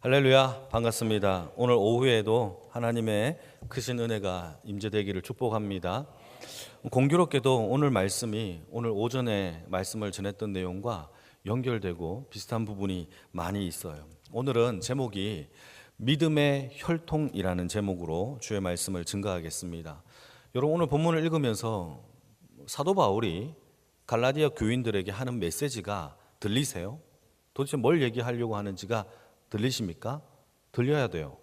할렐루야, 반갑습니다. 오늘 오후에도 하나님의 크신 은혜가 임재되기를 축복합니다. 공교롭게도 오늘 말씀이 오늘 오전에 말씀을 전했던 내용과 연결되고 비슷한 부분이 많이 있어요. 오늘은 제목이 믿음의 혈통이라는 제목으로 주의 말씀을 증거하겠습니다. 여러분, 오늘 본문을 읽으면서 사도 바울이 갈라디아 교인들에게 하는 메시지가 들리세요? 도대체 뭘 얘기하려고 하는지가 들리십니까? 들려야 돼요.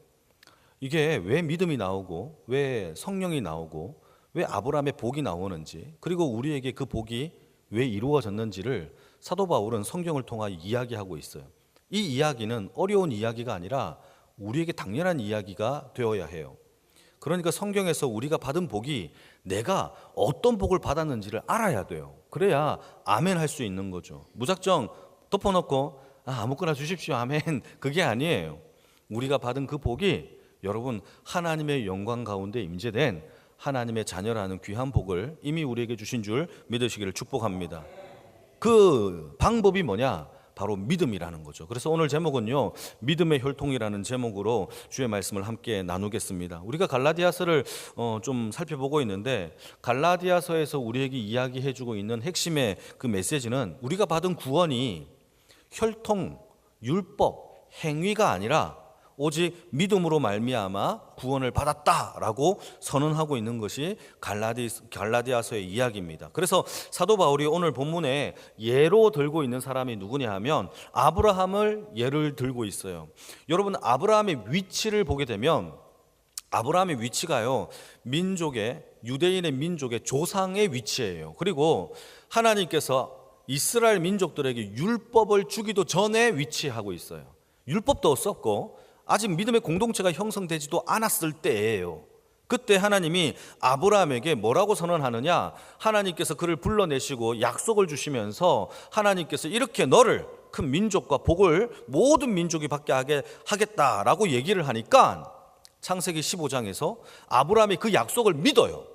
이게 왜 믿음이 나오고 왜 성령이 나오고 왜 아브라함의 복이 나오는지, 그리고 우리에게 그 복이 왜 이루어졌는지를 사도 바울은 성경을 통하여 이야기하고 있어요. 이 이야기는 어려운 이야기가 아니라 우리에게 당연한 이야기가 되어야 해요. 그러니까 성경에서 우리가 받은 복이 내가 어떤 복을 받았는지를 알아야 돼요. 그래야 아멘 할 수 있는 거죠. 무작정 덮어놓고 아무거나 주십시오, 아멘, 그게 아니에요. 우리가 받은 그 복이 여러분 하나님의 영광 가운데 임재된 하나님의 자녀라는 귀한 복을 이미 우리에게 주신 줄 믿으시기를 축복합니다. 그 방법이 뭐냐? 바로 믿음이라는 거죠. 그래서 오늘 제목은요, 믿음의 혈통이라는 제목으로 주의 말씀을 함께 나누겠습니다. 우리가 갈라디아서를 좀 살펴보고 있는데, 갈라디아서에서 우리에게 이야기해주고 있는 핵심의 그 메시지는 우리가 받은 구원이 혈통, 율법, 행위가 아니라 오직 믿음으로 말미암아 구원을 받았다라고 선언하고 있는 것이 갈라디아서의 이야기입니다. 그래서 사도 바울이 오늘 본문에 예로 들고 있는 사람이 누구냐 하면 아브라함을 예를 들고 있어요. 여러분, 아브라함의 위치를 보게 되면 아브라함의 위치가요, 유대인의 민족의 조상의 위치예요. 그리고 하나님께서 이스라엘 민족들에게 율법을 주기도 전에 위치하고 있어요. 율법도 없었고 아직 믿음의 공동체가 형성되지도 않았을 때예요. 그때 하나님이 아브라함에게 뭐라고 선언하느냐? 하나님께서 그를 불러내시고 약속을 주시면서 하나님께서 이렇게 너를 큰 민족과 복을 모든 민족이 받게 하겠다라고 얘기를 하니까 창세기 15장에서 아브라함이 그 약속을 믿어요.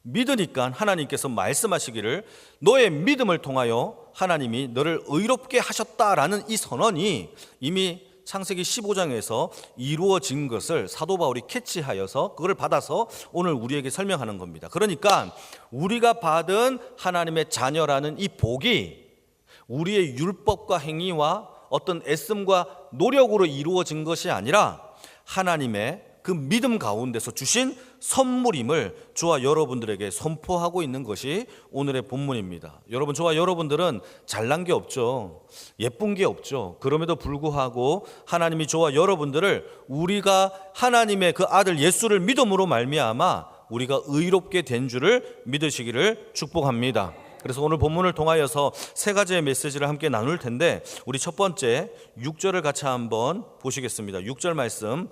믿으니까 하나님께서 말씀하시기를 너의 믿음을 통하여 하나님이 너를 의롭게 하셨다라는 이 선언이 이미 창세기 15장에서 이루어진 것을 사도 바울이 캐치하여서 그걸 받아서 오늘 우리에게 설명하는 겁니다. 그러니까 우리가 받은 하나님의 자녀라는 이 복이 우리의 율법과 행위와 어떤 애씀과 노력으로 이루어진 것이 아니라 하나님의 그 믿음 가운데서 주신 선물임을 저와 여러분들에게 선포하고 있는 것이 오늘의 본문입니다. 여러분, 저와 여러분들은 잘난 게 없죠. 예쁜 게 없죠. 그럼에도 불구하고 하나님이 저와 여러분들을 우리가 하나님의 그 아들 예수를 믿음으로 말미암아 우리가 의롭게 된 줄을 믿으시기를 축복합니다. 그래서 오늘 본문을 통하여서 세 가지의 메시지를 함께 나눌 텐데, 우리 첫 번째 6절을 같이 한번 보시겠습니다. 6절 말씀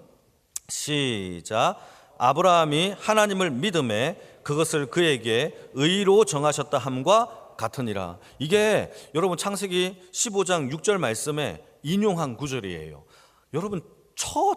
시작. 아브라함이 하나님을 믿음에 그것을 그에게 의로 정하셨다 함과 같으니라. 이게 여러분 창세기 15장 6절 말씀에 인용한 구절이에요. 여러분,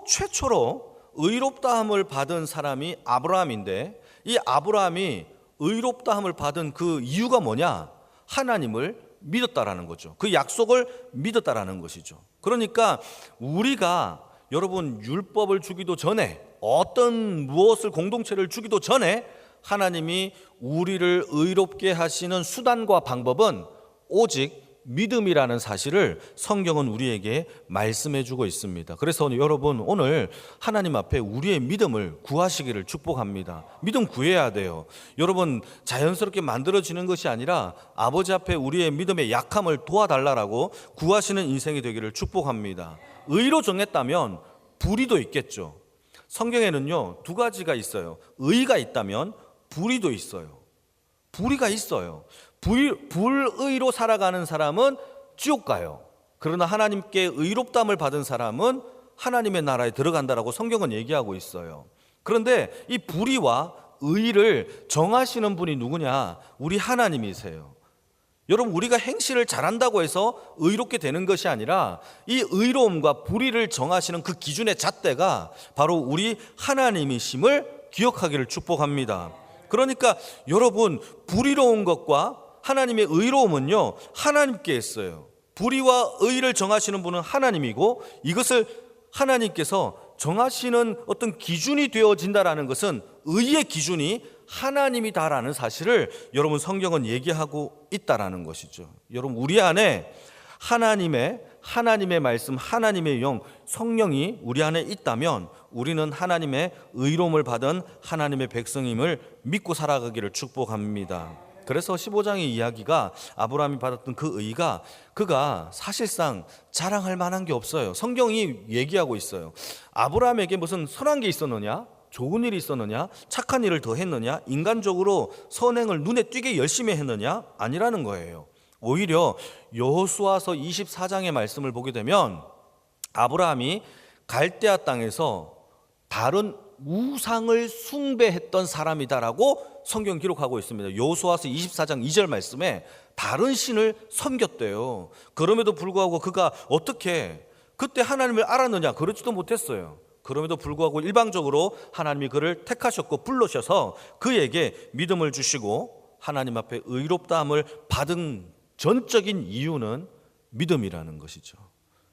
최초로 의롭다함을 받은 사람이 아브라함인데, 이 아브라함이 의롭다함을 받은 그 이유가 뭐냐? 하나님을 믿었다라는 거죠. 그 약속을 믿었다라는 것이죠. 그러니까 우리가 여러분 율법을 주기도 전에, 어떤 무엇을 공동체를 주기도 전에 하나님이 우리를 의롭게 하시는 수단과 방법은 오직 믿음이라는 사실을 성경은 우리에게 말씀해 주고 있습니다. 그래서 여러분, 오늘 하나님 앞에 우리의 믿음을 구하시기를 축복합니다. 믿음 구해야 돼요. 여러분, 자연스럽게 만들어지는 것이 아니라 아버지 앞에 우리의 믿음의 약함을 도와달라고 구하시는 인생이 되기를 축복합니다. 의로 정했다면 불의도 있겠죠. 성경에는요, 두 가지가 있어요. 의가 있다면 불의도 있어요. 불의가 있어요. 불의로 살아가는 사람은 지옥 가요. 그러나 하나님께 의롭다함을 받은 사람은 하나님의 나라에 들어간다라고 성경은 얘기하고 있어요. 그런데 이 불의와 의를 정하시는 분이 누구냐? 우리 하나님이세요. 여러분, 우리가 행실을 잘한다고 해서 의롭게 되는 것이 아니라 이 의로움과 불의를 정하시는 그 기준의 잣대가 바로 우리 하나님이심을 기억하기를 축복합니다. 그러니까 여러분, 불의로운 것과 하나님의 의로움은요, 하나님께 있어요. 불의와 의를 정하시는 분은 하나님이고 이것을 하나님께서 정하시는 어떤 기준이 되어진다라는 것은 의의 기준이 하나님이다라는 사실을 여러분 성경은 얘기하고 있다라는 것이죠. 여러분 우리 안에 하나님의 말씀, 하나님의 영, 성령이 우리 안에 있다면 우리는 하나님의 의로움을 받은 하나님의 백성임을 믿고 살아가기를 축복합니다. 그래서 15장의 이야기가 아브라함이 받았던 그 의가 그가 사실상 자랑할 만한 게 없어요. 성경이 얘기하고 있어요. 아브라함에게 무슨 선한 게 있었느냐? 좋은 일이 있었느냐? 착한 일을 더 했느냐? 인간적으로 선행을 눈에 띄게 열심히 했느냐? 아니라는 거예요. 오히려 여호수아서 24장의 말씀을 보게 되면 아브라함이 갈대아 땅에서 다른 우상을 숭배했던 사람이다라고 성경 기록하고 있습니다. 여호수아서 24장 2절 말씀에 다른 신을 섬겼대요. 그럼에도 불구하고 그가 어떻게 그때 하나님을 알았느냐? 그렇지도 못했어요. 그럼에도 불구하고 일방적으로 하나님이 그를 택하셨고 불러셔서 그에게 믿음을 주시고 하나님 앞에 의롭다함을 받은 전적인 이유는 믿음이라는 것이죠.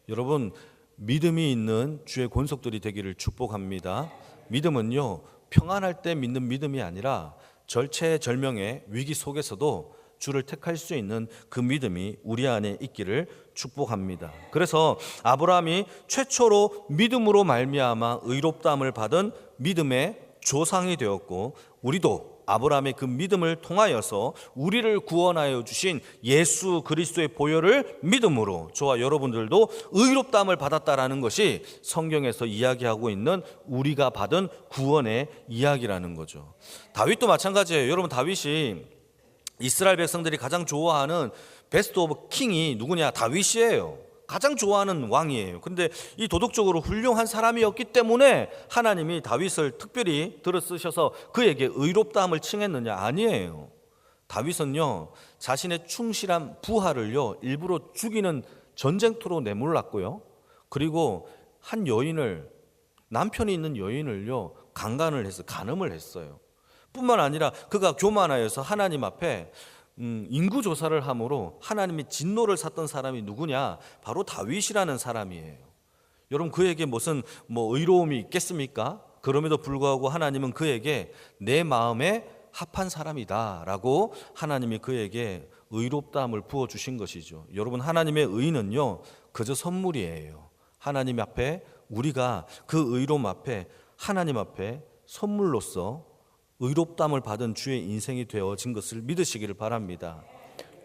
여러분 믿음이 있는 주의 권속들이 되기를 축복합니다. 믿음은요 평안할 때 믿는 믿음이 아니라 절체절명의 위기 속에서도 주를 택할 수 있는 그 믿음이 우리 안에 있기를 축복합니다. 그래서 아브라함이 최초로 믿음으로 말미암아 의롭다함을 받은 믿음의 조상이 되었고 우리도 아브라함의 그 믿음을 통하여서 우리를 구원하여 주신 예수 그리스도의 보혈을 믿음으로 저와 여러분들도 의롭다함을 받았다라는 것이 성경에서 이야기하고 있는 우리가 받은 구원의 이야기라는 거죠. 다윗도 마찬가지예요. 여러분 다윗이 이스라엘 백성들이 가장 좋아하는 베스트 오브 킹이 누구냐? 다윗이에요. 가장 좋아하는 왕이에요. 근데 이 도덕적으로 훌륭한 사람이었기 때문에 하나님이 다윗을 특별히 들어 쓰셔서 그에게 의롭다함을 칭했느냐? 아니에요. 다윗은요 자신의 충실한 부하를요 일부러 죽이는 전쟁터로 내몰랐고요. 그리고 한 여인을, 남편이 있는 여인을요 간음을 했어요. 뿐만 아니라 그가 교만하여서 하나님 앞에 인구 조사를 함으로 하나님이 진노를 샀던 사람이 누구냐? 바로 다윗이라는 사람이에요. 여러분 그에게 무슨 의로움이 있겠습니까? 그럼에도 불구하고 하나님은 그에게 내 마음에 합한 사람이다라고 하나님이 그에게 의롭다함을 부어주신 것이죠. 여러분 하나님의 의는요 그저 선물이에요. 하나님 앞에 우리가 그 의로움 앞에 하나님 앞에 선물로서 의롭다함을 받은 주의 인생이 되어진 것을 믿으시기를 바랍니다.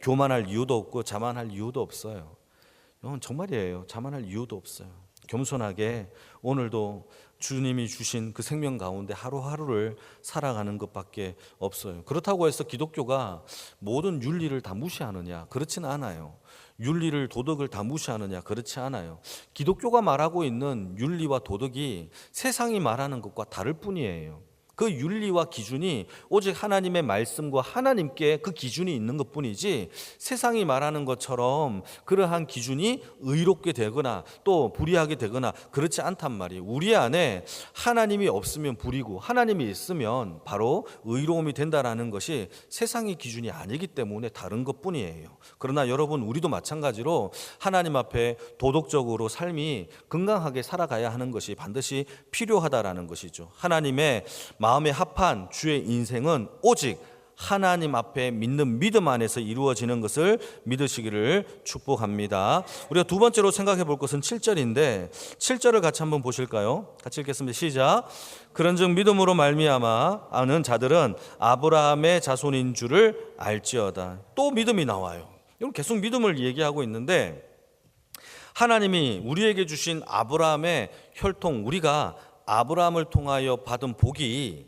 교만할 이유도 없고 자만할 이유도 없어요. 정말이에요. 자만할 이유도 없어요. 겸손하게 오늘도 주님이 주신 그 생명 가운데 하루하루를 살아가는 것밖에 없어요. 그렇다고 해서 기독교가 모든 윤리를 다 무시하느냐? 그렇지는 않아요. 윤리를, 도덕을 다 무시하느냐? 그렇지 않아요. 기독교가 말하고 있는 윤리와 도덕이 세상이 말하는 것과 다를 뿐이에요. 그 윤리와 기준이 오직 하나님의 말씀과 하나님께 그 기준이 있는 것뿐이지 세상이 말하는 것처럼 그러한 기준이 의롭게 되거나 또 불의하게 되거나 그렇지 않단 말이에요. 우리 안에 하나님이 없으면 불이고 하나님이 있으면 바로 의로움이 된다라는 것이 세상의 기준이 아니기 때문에 다른 것뿐이에요. 그러나 여러분 우리도 마찬가지로 하나님 앞에 도덕적으로 삶이 건강하게 살아가야 하는 것이 반드시 필요하다라는 것이죠. 하나님의 마음에 합한 주의 인생은 오직 하나님 앞에 믿는 믿음 안에서 이루어지는 것을 믿으시기를 축복합니다. 우리가 두 번째로 생각해 볼 것은 7절인데 7절을 같이 한번 보실까요? 같이 읽겠습니다. 시작. 그런즉 믿음으로 말미암아 아는 자들은 아브라함의 자손인 줄을 알지어다. 또 믿음이 나와요. 이건 계속 믿음을 얘기하고 있는데 하나님이 우리에게 주신 아브라함의 혈통, 우리가 아브라함을 통하여 받은 복이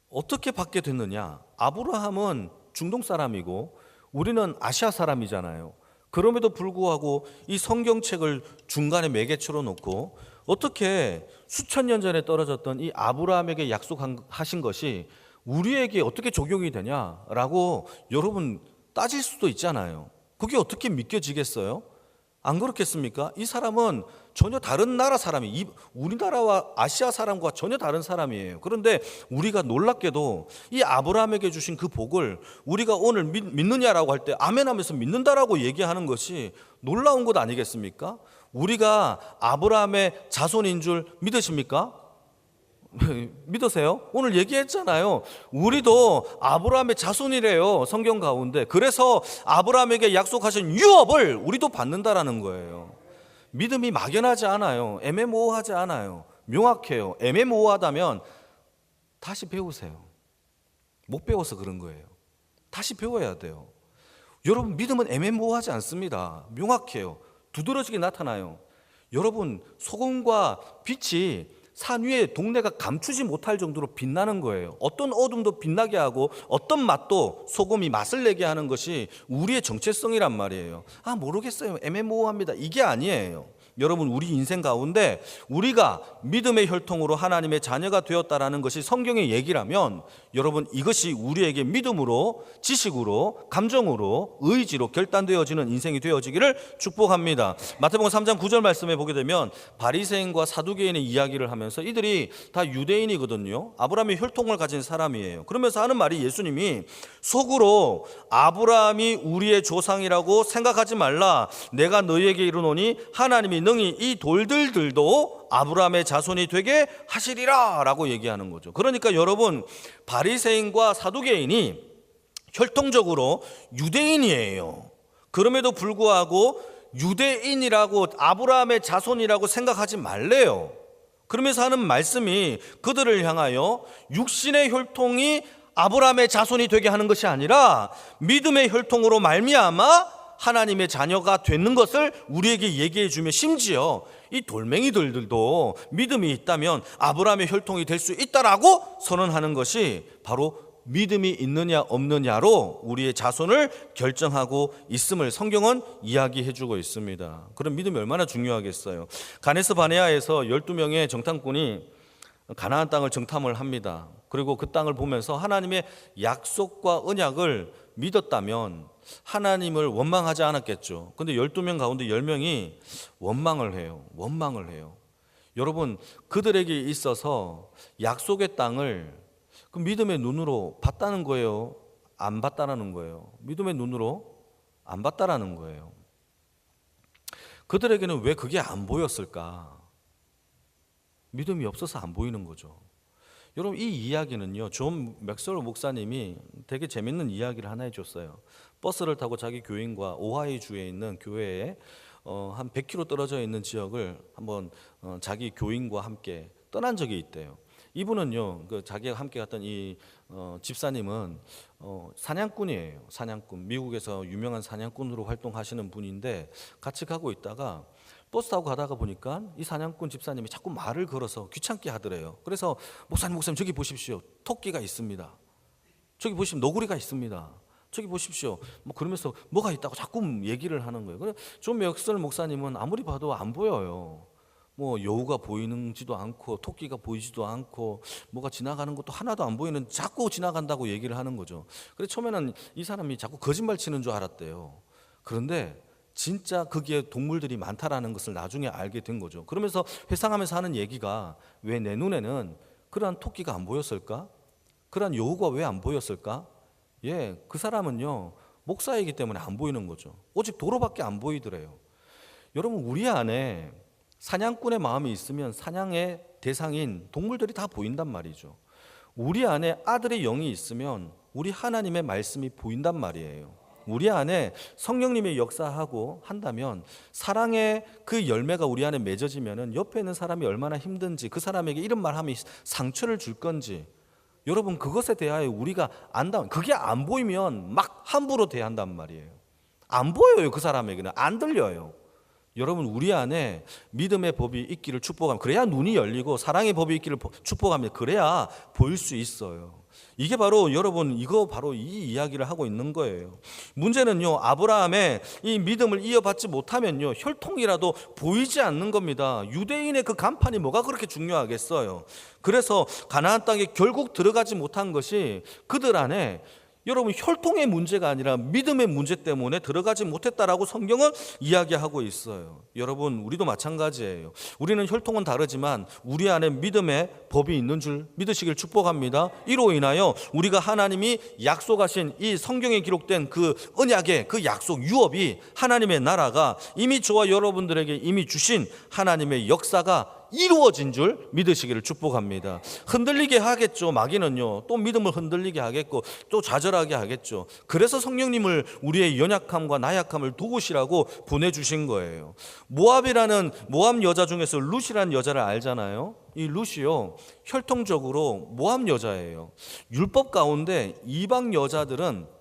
어떻게 받게 됐느냐? 아브라함은 중동 사람이고 우리는 아시아 사람이잖아요. 그럼에도 불구하고 이 성경책을 중간에 매개체로 놓고 어떻게 수천 년 전에 떨어졌던 이 아브라함에게 약속하신 것이 우리에게 어떻게 적용이 되냐라고 여러분 따질 수도 있잖아요. 그게 어떻게 믿겨지겠어요? 안 그렇겠습니까? 이 사람은 전혀 다른 나라 사람이, 우리나라와 아시아 사람과 전혀 다른 사람이에요. 그런데 우리가 놀랍게도 이 아브라함에게 주신 그 복을 우리가 오늘 믿느냐라고 할 때 아멘 하면서 믿는다라고 얘기하는 것이 놀라운 것 아니겠습니까? 우리가 아브라함의 자손인 줄 믿으십니까? 믿으세요? 오늘 얘기했잖아요. 우리도 아브라함의 자손이래요, 성경 가운데. 그래서 아브라함에게 약속하신 유업을 우리도 받는다라는 거예요. 믿음이 막연하지 않아요. 애매모호하지 않아요. 명확해요. 애매모호하다면 다시 배우세요. 못 배워서 그런 거예요. 다시 배워야 돼요. 여러분, 믿음은 애매모호하지 않습니다. 명확해요. 두드러지게 나타나요. 여러분, 소금과 빛이 산 위에 동네가 감추지 못할 정도로 빛나는 거예요. 어떤 어둠도 빛나게 하고 어떤 맛도 소금이 맛을 내게 하는 것이 우리의 정체성이란 말이에요. 모르겠어요, 애매모호합니다, 이게 아니에요. 여러분, 우리 인생 가운데 우리가 믿음의 혈통으로 하나님의 자녀가 되었다라는 것이 성경의 얘기라면 여러분, 이것이 우리에게 믿음으로, 지식으로, 감정으로, 의지로 결단되어지는 인생이 되어지기를 축복합니다. 마태복음 3장 9절 말씀에 보게 되면 바리새인과 사두개인의 이야기를 하면서 이들이 다 유대인이거든요. 아브라함의 혈통을 가진 사람이에요. 그러면서 하는 말이, 예수님이 속으로 아브라함이 우리의 조상이라고 생각하지 말라. 내가 너희에게 이르노니 하나님이 능히 이 돌들도 아브라함의 자손이 되게 하시리라 라고 얘기하는 거죠. 그러니까 여러분, 바리새인과 사두개인이 혈통적으로 유대인이에요. 그럼에도 불구하고 유대인이라고, 아브라함의 자손이라고 생각하지 말래요. 그러면서 하는 말씀이 그들을 향하여 육신의 혈통이 아브라함의 자손이 되게 하는 것이 아니라 믿음의 혈통으로 말미암아 하나님의 자녀가 되는 것을 우리에게 얘기해 주며, 심지어 이 돌멩이들도 믿음이 있다면 아브라함의 혈통이 될 수 있다라고 선언하는 것이 바로 믿음이 있느냐 없느냐로 우리의 자손을 결정하고 있음을 성경은 이야기해 주고 있습니다. 그럼 믿음이 얼마나 중요하겠어요. 가네스 바네아에서 12명의 정탐꾼이 가나안 땅을 정탐을 합니다. 그리고 그 땅을 보면서 하나님의 약속과 언약을 믿었다면 하나님을 원망하지 않았겠죠. 근데 12명 가운데 10명이 원망을 해요. 여러분, 그들에게 있어서 약속의 땅을 그 믿음의 눈으로 봤다는 거예요? 안 봤다라는 거예요? 믿음의 눈으로 안 봤다라는 거예요. 그들에게는 왜 그게 안 보였을까? 믿음이 없어서 안 보이는 거죠. 여러분, 이 이야기는요, 존 맥스웰 목사님이 되게 재밌는 이야기를 하나 해줬어요. 버스를 타고 자기 교인과 오하이주에 있는 교회에 한 100km 떨어져 있는 지역을 한번 자기 교인과 함께 떠난 적이 있대요. 이분은요, 자기가 함께 갔던 이 집사님은 사냥꾼이에요. 사냥꾼, 미국에서 유명한 사냥꾼으로 활동하시는 분인데, 같이 가고 있다가 버스 타고 가다가 보니까 이 사냥꾼 집사님이 자꾸 말을 걸어서 귀찮게 하더래요. 그래서 목사님 저기 보십시오, 토끼가 있습니다. 저기 보시면 너구리가 있습니다. 저기 보십시오. 그러면서 뭐가 있다고 자꾸 얘기를 하는 거예요. 그래서 존 맥스웰 목사님은 아무리 봐도 안 보여요. 여우가 보이지도 않고 토끼가 보이지도 않고 뭐가 지나가는 것도 하나도 안 보이는, 자꾸 지나간다고 얘기를 하는 거죠. 그래서 처음에는 이 사람이 자꾸 거짓말 치는 줄 알았대요. 그런데 진짜 거기에 동물들이 많다라는 것을 나중에 알게 된 거죠. 그러면서 회상하면서 하는 얘기가, 왜 내 눈에는 그러한 토끼가 안 보였을까? 그러한 여우가 왜 안 보였을까? 그 사람은요, 목사이기 때문에 안 보이는 거죠. 오직 도로밖에 안 보이더래요. 여러분, 우리 안에 사냥꾼의 마음이 있으면 사냥의 대상인 동물들이 다 보인단 말이죠. 우리 안에 아들의 영이 있으면 우리 하나님의 말씀이 보인단 말이에요. 우리 안에 성령님의 역사하고 한다면, 사랑의 그 열매가 우리 안에 맺어지면은 옆에 있는 사람이 얼마나 힘든지, 그 사람에게 이런 말 하면 상처를 줄 건지, 여러분, 그것에 대하여 우리가 안다면, 그게 안 보이면 막 함부로 대한단 말이에요. 안 보여요. 그 사람에게는 안 들려요. 여러분, 우리 안에 믿음의 법이 있기를 축복합니다. 그래야 눈이 열리고 사랑의 법이 있기를 축복합니다. 그래야 보일 수 있어요. 이게 바로, 여러분, 이거 바로 이 이야기를 하고 있는 거예요. 문제는요, 아브라함의 이 믿음을 이어받지 못하면요, 혈통이라도 보이지 않는 겁니다. 유대인의 그 간판이 뭐가 그렇게 중요하겠어요. 그래서 가나안 땅에 결국 들어가지 못한 것이 그들 안에 여러분, 혈통의 문제가 아니라 믿음의 문제 때문에 들어가지 못했다라고 성경은 이야기하고 있어요. 여러분, 우리도 마찬가지예요. 우리는 혈통은 다르지만 우리 안에 믿음의 법이 있는 줄 믿으시길 축복합니다. 이로 인하여 우리가 하나님이 약속하신 이 성경에 기록된 그 언약의 그 약속 유업이, 하나님의 나라가 이미 저와 여러분들에게 이미 주신 하나님의 역사가 이루어진 줄 믿으시기를 축복합니다. 흔들리게 하겠죠. 마귀는요, 또 믿음을 흔들리게 하겠고 또 좌절하게 하겠죠. 그래서 성령님을 우리의 연약함과 나약함을 도우시라고 보내주신 거예요. 모압 여자 중에서 룻이라는 여자를 알잖아요. 이 룻이요, 혈통적으로 모압 여자예요. 율법 가운데 이방 여자들은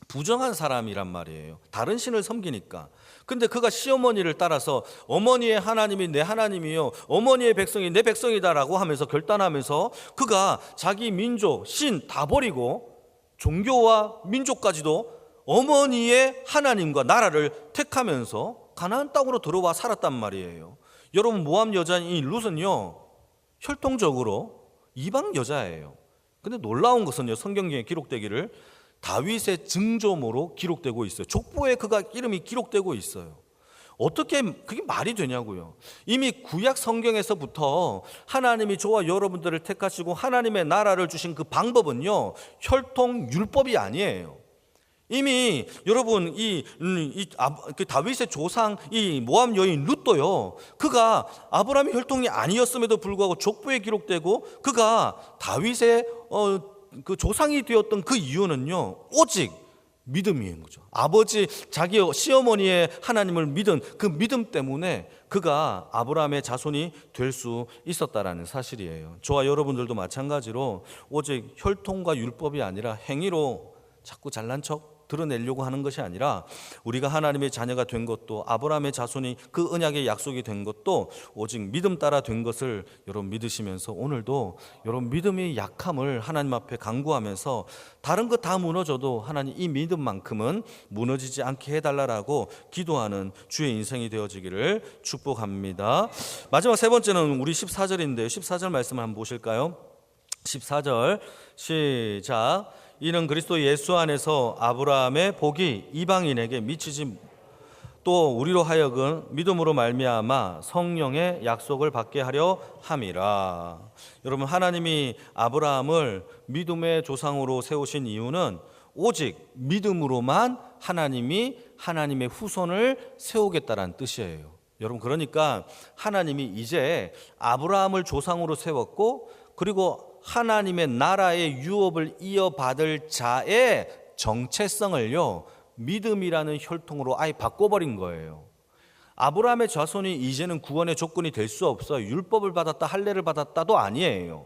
부정한 사람이란 말이에요. 다른 신을 섬기니까. 근데 그가 시어머니를 따라서 어머니의 하나님이 내 하나님이요, 어머니의 백성이 내 백성이다라고 하면서 결단하면서 그가 자기 민족, 신 다 버리고 종교와 민족까지도 어머니의 하나님과 나라를 택하면서 가나안 땅으로 들어와 살았단 말이에요. 여러분, 모압 여자인 이 룻은요, 혈통적으로 이방 여자예요. 근데 놀라운 것은요, 성경에 기록되기를 다윗의 증조모로 기록되고 있어요. 족보에 그가 이름이 기록되고 있어요. 어떻게 그게 말이 되냐고요. 이미 구약 성경에서부터 하나님이 저와 여러분들을 택하시고 하나님의 나라를 주신 그 방법은요, 혈통 율법이 아니에요. 이미 여러분 그 다윗의 조상 이 모압 여인 룻도요, 그가 아브라함의 혈통이 아니었음에도 불구하고 족보에 기록되고 그가 다윗의 그 조상이 되었던 그 이유는요, 오직 믿음인 거죠. 아버지, 자기 시어머니의 하나님을 믿은 그 믿음 때문에 그가 아브라함의 자손이 될 수 있었다라는 사실이에요. 저와 여러분들도 마찬가지로 오직 혈통과 율법이 아니라 행위로 자꾸 잘난 척 드러내려고 하는 것이 아니라 우리가 하나님의 자녀가 된 것도, 아브라함의 자손이 그 언약의 약속이 된 것도 오직 믿음 따라 된 것을 여러분 믿으시면서 오늘도 여러분 믿음의 약함을 하나님 앞에 간구하면서 다른 것 다 무너져도 하나님 이 믿음만큼은 무너지지 않게 해달라고 기도하는 주의 인생이 되어지기를 축복합니다. 마지막 세 번째는 우리 14절인데요. 14절 말씀 한번 보실까요? 14절 시작. 이는 그리스도 예수 안에서 아브라함의 복이 이방인에게 미치지 또 우리로 하여금 믿음으로 말미암아 성령의 약속을 받게 하려 함이라. 여러분, 하나님이 아브라함을 믿음의 조상으로 세우신 이유는 오직 믿음으로만 하나님이 하나님의 후손을 세우겠다라는 뜻이에요. 여러분, 그러니까 하나님이 이제 아브라함을 조상으로 세웠고, 그리고 하나님의 나라의 유업을 이어받을 자의 정체성을요, 믿음이라는 혈통으로 아예 바꿔버린 거예요. 아브라함의 자손이 이제는 구원의 조건이 될 수 없어요. 율법을 받았다, 할례를 받았다도 아니에요.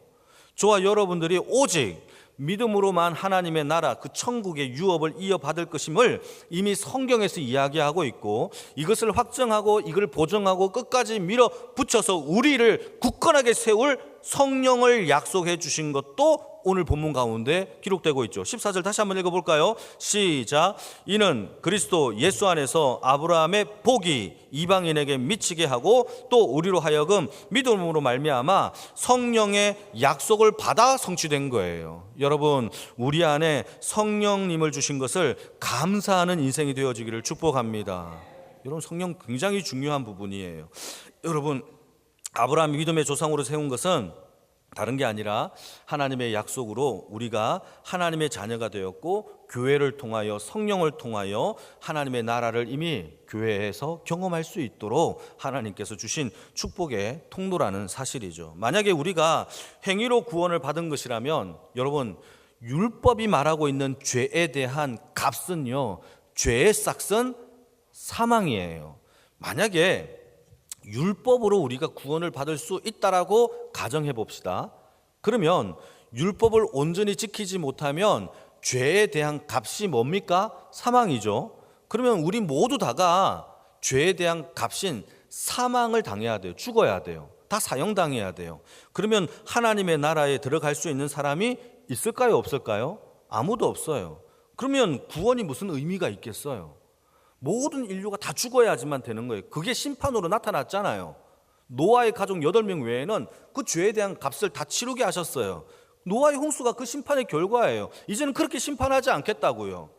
저와 여러분들이 오직 믿음으로만 하나님의 나라, 그 천국의 유업을 이어받을 것임을 이미 성경에서 이야기하고 있고, 이것을 확정하고 이걸 보증하고 끝까지 밀어붙여서 우리를 굳건하게 세울 성령을 약속해 주신 것도 오늘 본문 가운데 기록되고 있죠. 14절 다시 한번 읽어볼까요? 시작. 이는 그리스도 예수 안에서 아브라함의 복이 이방인에게 미치게 하고 또 우리로 하여금 믿음으로 말미암아 성령의 약속을 받아 성취된 거예요. 여러분, 우리 안에 성령님을 주신 것을 감사하는 인생이 되어지기를 축복합니다. 여러분, 성령 굉장히 중요한 부분이에요. 여러분, 아브라함이 믿음의 조상으로 세운 것은 다른 게 아니라 하나님의 약속으로 우리가 하나님의 자녀가 되었고, 교회를 통하여 성령을 통하여 하나님의 나라를 이미 교회에서 경험할 수 있도록 하나님께서 주신 축복의 통로라는 사실이죠. 만약에 우리가 행위로 구원을 받은 것이라면 여러분, 율법이 말하고 있는 죄에 대한 값은요, 죄의 싹은 사망이에요. 만약에 율법으로 우리가 구원을 받을 수 있다라고 가정해 봅시다. 그러면 율법을 온전히 지키지 못하면 죄에 대한 값이 뭡니까? 사망이죠. 그러면 우리 모두 다가 죄에 대한 값인 사망을 당해야 돼요. 죽어야 돼요. 다 사형당해야 돼요. 그러면 하나님의 나라에 들어갈 수 있는 사람이 있을까요? 없을까요? 아무도 없어요. 그러면 구원이 무슨 의미가 있겠어요? 모든 인류가 다 죽어야지만 되는 거예요. 그게 심판으로 나타났잖아요. 노아의 가족 8명 외에는 그 죄에 대한 값을 다 치르게 하셨어요. 노아의 홍수가 그 심판의 결과예요. 이제는 그렇게 심판하지 않겠다고요.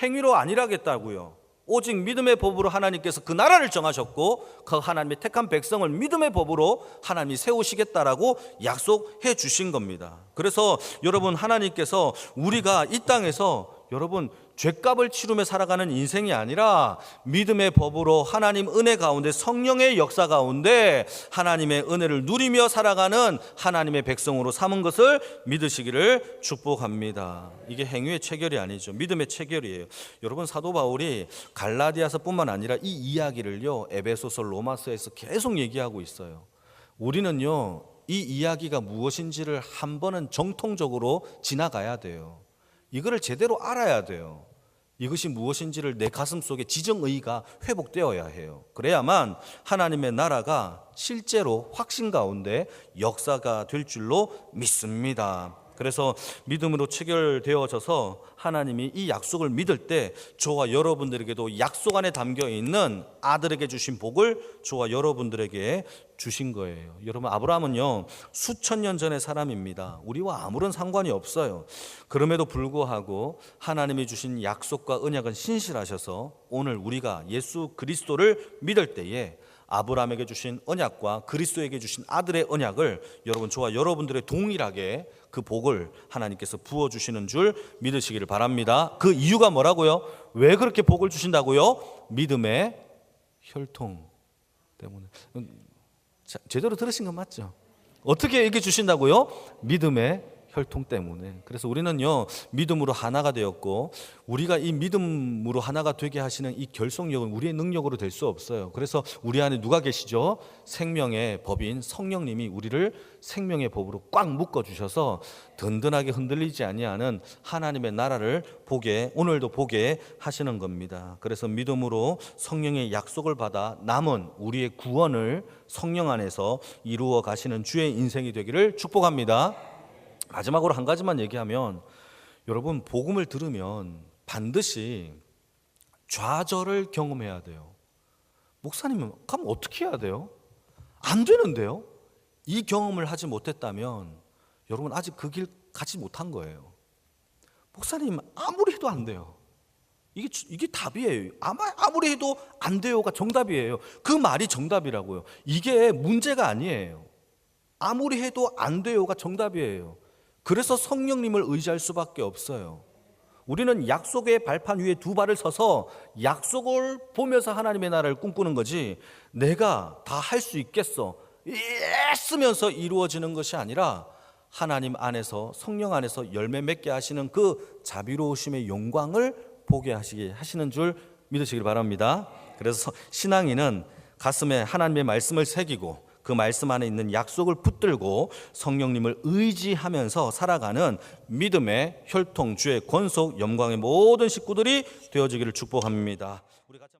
행위로 안 일하겠다고요. 오직 믿음의 법으로 하나님께서 그 나라를 정하셨고 그 하나님의 택한 백성을 믿음의 법으로 하나님이 세우시겠다라고 약속해 주신 겁니다. 그래서 여러분, 하나님께서 우리가 이 땅에서 여러분 죗값을 치르며 살아가는 인생이 아니라 믿음의 법으로 하나님 은혜 가운데, 성령의 역사 가운데 하나님의 은혜를 누리며 살아가는 하나님의 백성으로 삼은 것을 믿으시기를 축복합니다. 이게 행위의 체결이 아니죠. 믿음의 체결이에요. 여러분, 사도 바울이 갈라디아서뿐만 아니라 이 이야기를요 에베소서, 로마서에서 계속 얘기하고 있어요. 우리는요 이 이야기가 무엇인지를 한 번은 정통적으로 지나가야 돼요. 이거를 제대로 알아야 돼요. 이것이 무엇인지를 내 가슴 속에 지정의가 회복되어야 해요. 그래야만 하나님의 나라가 실제로 확신 가운데 역사가 될 줄로 믿습니다. 그래서 믿음으로 체결되어져서 하나님이 이 약속을 믿을 때 저와 여러분들에게도 약속 안에 담겨 있는 아들에게 주신 복을 저와 여러분들에게 주신 거예요. 여러분, 아브라함은요 수천 년 전의 사람입니다. 우리와 아무런 상관이 없어요. 그럼에도 불구하고 하나님이 주신 약속과 언약은 신실하셔서 오늘 우리가 예수 그리스도를 믿을 때에 아브라함에게 주신 언약과 그리스도에게 주신 아들의 언약을 여러분, 저와 여러분들의 동일하게 그 복을 하나님께서 부어주시는 줄 믿으시기를 바랍니다. 그 이유가 뭐라고요? 왜 그렇게 복을 주신다고요? 믿음의 혈통 때문에. 제대로 들으신 거 맞죠? 어떻게 얘기해 주신다고요? 믿음의 혈통 때문에. 그래서 우리는요 믿음으로 하나가 되었고, 우리가 이 믿음으로 하나가 되게 하시는 이 결속력은 우리의 능력으로 될 수 없어요. 그래서 우리 안에 누가 계시죠? 생명의 법인 성령님이 우리를 생명의 법으로 꽉 묶어 주셔서 든든하게 흔들리지 아니하는 하나님의 나라를 오늘도 보게 하시는 겁니다. 그래서 믿음으로 성령의 약속을 받아 남은 우리의 구원을 성령 안에서 이루어 가시는 주의 인생이 되기를 축복합니다. 마지막으로 한 가지만 얘기하면, 여러분, 복음을 들으면 반드시 좌절을 경험해야 돼요. 목사님은 그럼 어떻게 해야 돼요? 안 되는데요? 이 경험을 하지 못했다면 여러분 아직 그 길 가지 못한 거예요. 목사님 아무리 해도 안 돼요. 이게 답이에요. 아무리 해도 안 돼요가 정답이에요. 그 말이 정답이라고요. 이게 문제가 아니에요. 아무리 해도 안 돼요가 정답이에요. 그래서 성령님을 의지할 수밖에 없어요. 우리는 약속의 발판 위에 두 발을 서서 약속을 보면서 하나님의 나라를 꿈꾸는 거지, 내가 다 할 수 있겠어 쓰면서 이루어지는 것이 아니라 하나님 안에서, 성령 안에서 열매 맺게 하시는 그 자비로우심의 영광을 보게 하시는 줄 믿으시길 바랍니다. 그래서 신앙인은 가슴에 하나님의 말씀을 새기고 그 말씀 안에 있는 약속을 붙들고 성령님을 의지하면서 살아가는 믿음의 혈통, 주의 권속, 영광의 모든 식구들이 되어지기를 축복합니다.